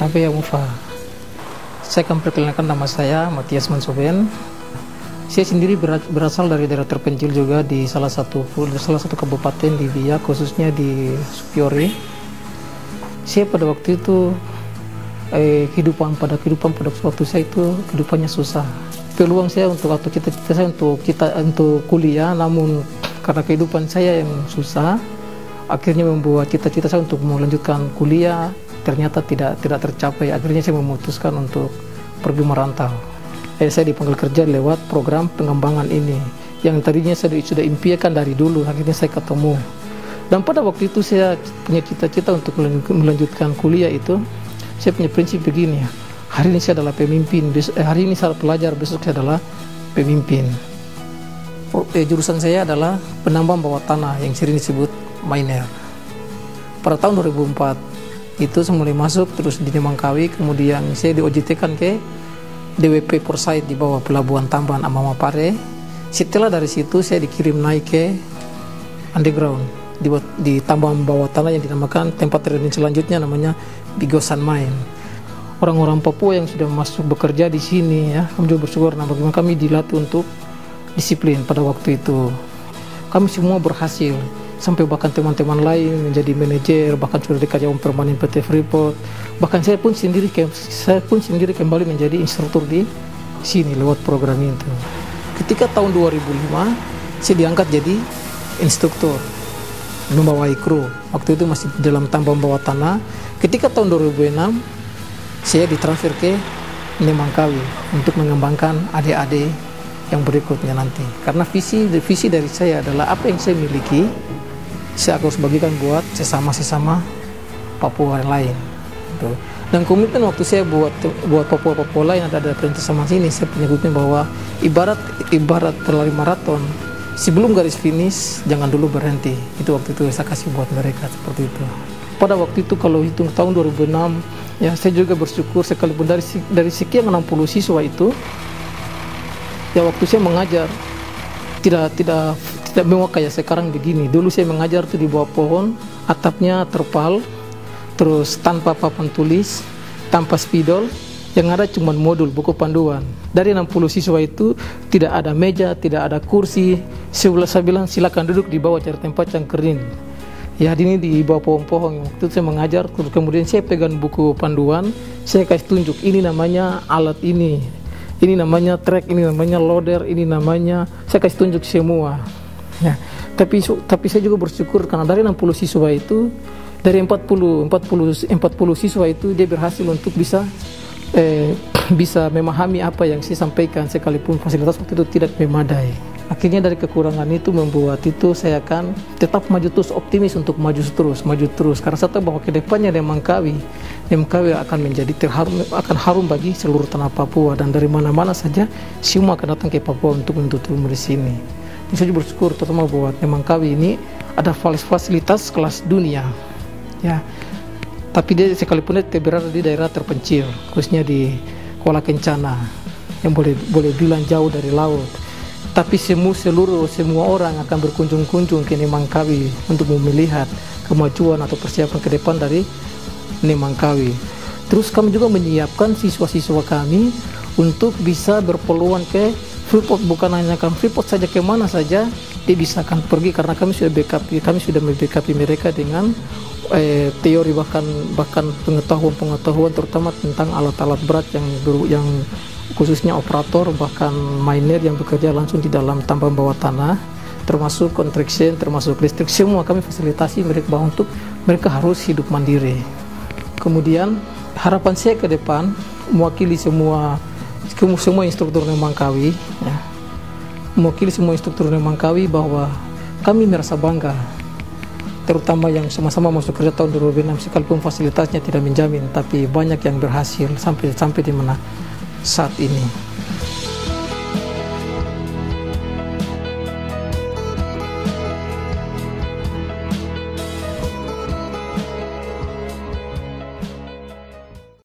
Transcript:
Tapi ya Mufa, saya akan perkenalkan nama saya Matias Mansoben. Saya sendiri berasal dari daerah terpencil juga di salah satu kabupaten di Biak, khususnya di Supiori. Saya pada waktu itu kehidupan pada waktu saya itu kehidupannya susah. Peluang saya atau cita-cita saya untuk kuliah, namun karena kehidupan saya yang susah, akhirnya membuat cita-cita saya untuk melanjutkan kuliah ternyata tidak tercapai. Akhirnya saya memutuskan untuk pergi merantau. Saya dipanggil kerja lewat program pengembangan ini yang tadinya saya sudah impikan dari dulu. Akhirnya saya ketemu, dan pada waktu itu saya punya cita-cita untuk melanjutkan kuliah itu. Saya punya prinsip begini, hari ini saya adalah pemimpin, hari ini saya pelajar, besok saya adalah pemimpin. Jurusan saya adalah penambang bawah tanah yang sering disebut miner. Pada tahun 2004 itu saya mulai masuk terus di Nemangkawi, kemudian saya di OJT-kan ke DWP Porsight di bawah Pelabuhan Tambahan Amama Pare. Setelah dari situ saya dikirim naik ke underground di tambang bawah tanah yang dinamakan tempat training selanjutnya namanya Bigosan Mine. Orang-orang Papua yang sudah masuk bekerja di sini ya, kami juga bersyukur. Nah, bagaimana kami dilatih untuk disiplin pada waktu itu. Kami semua berhasil, sampai bahkan teman-teman lain menjadi manajer, bahkan sudah karyawan permanen PT Freeport. Bahkan saya pun sendiri kembali menjadi instruktur di sini lewat program itu. Ketika tahun 2005 saya diangkat jadi instruktur, membawai kru. Waktu itu masih dalam tambang bawah tanah. Ketika tahun 2006 saya ditransfer ke Nemangkawi untuk mengembangkan adik-adik yang berikutnya nanti. Karena visi dari saya adalah apa yang saya miliki saya harus bagikan buat sesama Papua yang lain. Dan komitmen waktu saya buat Papua lain ada perintah sama sini, saya punya komitmen bahwa ibarat pelari maraton, sebelum garis finish jangan dulu berhenti. Itu waktu itu saya kasih buat mereka seperti itu. Pada waktu itu kalau hitung tahun 2006 ya, saya juga bersyukur sekalipun dari sekian 60 siswa itu ya, waktu saya mengajar tidak memang kayak sekarang begini. Dulu saya mengajar tuh di bawah pohon, atapnya terpal, terus tanpa papan tulis, tanpa spidol, yang ada cuma modul buku panduan. Dari 60 siswa itu tidak ada meja, tidak ada kursi. Saya bilang silakan duduk di bawah, cari tempat yang kering. Ya, ini di bawah pohon-pohon. Waktu itu saya mengajar, terus kemudian saya pegang buku panduan, saya kasih tunjuk, ini namanya alat ini namanya track, ini namanya loader, ini namanya, saya kasih tunjuk semua. Ya, tapi saya juga bersyukur karena dari 60 siswa itu, dari 40 siswa itu dia berhasil untuk bisa memahami apa yang saya sampaikan, sekalipun fasilitas waktu itu tidak memadai. Akhirnya dari kekurangan itu membuat itu saya akan tetap maju terus, optimis untuk maju terus karena saya tahu bahwa kedepannya Nemangkawi akan menjadi akan harum bagi seluruh tanah Papua, dan dari mana-mana saja semua akan datang ke Papua untuk menuntut ilmu di sini. Saya juga bersyukur terutama buat Nemangkawi ini ada fasilitas kelas dunia ya, tapi dia sekalipun dia berada di daerah terpencil, khususnya di Kuala Kencana yang boleh bilang jauh dari laut, tapi semua orang akan berkunjung-kunjung ke Nemangkawi untuk melihat kemajuan atau persiapan ke depan dari Nemangkawi. Terus kami juga menyiapkan siswa-siswa kami untuk bisa berpeluang ke Freeport, bukan hanya kan Freeport saja, kemana saja dia bisa akan pergi, karena kami sudah membackup mereka dengan teori bahkan pengetahuan terutama tentang alat-alat berat yang khususnya operator, bahkan miner yang bekerja langsung di dalam tambang bawah tanah, termasuk contraction, termasuk listrik, semua kami fasilitasi mereka bahwa untuk mereka harus hidup mandiri. Kemudian harapan saya ke depan mewakili semua instruktur Nemangkawi ya, bahwa kami merasa bangga, terutama yang sama-sama masuk kerja tahun 2006, sekalipun fasilitasnya tidak menjamin, tapi banyak yang berhasil sampai di mana saat ini.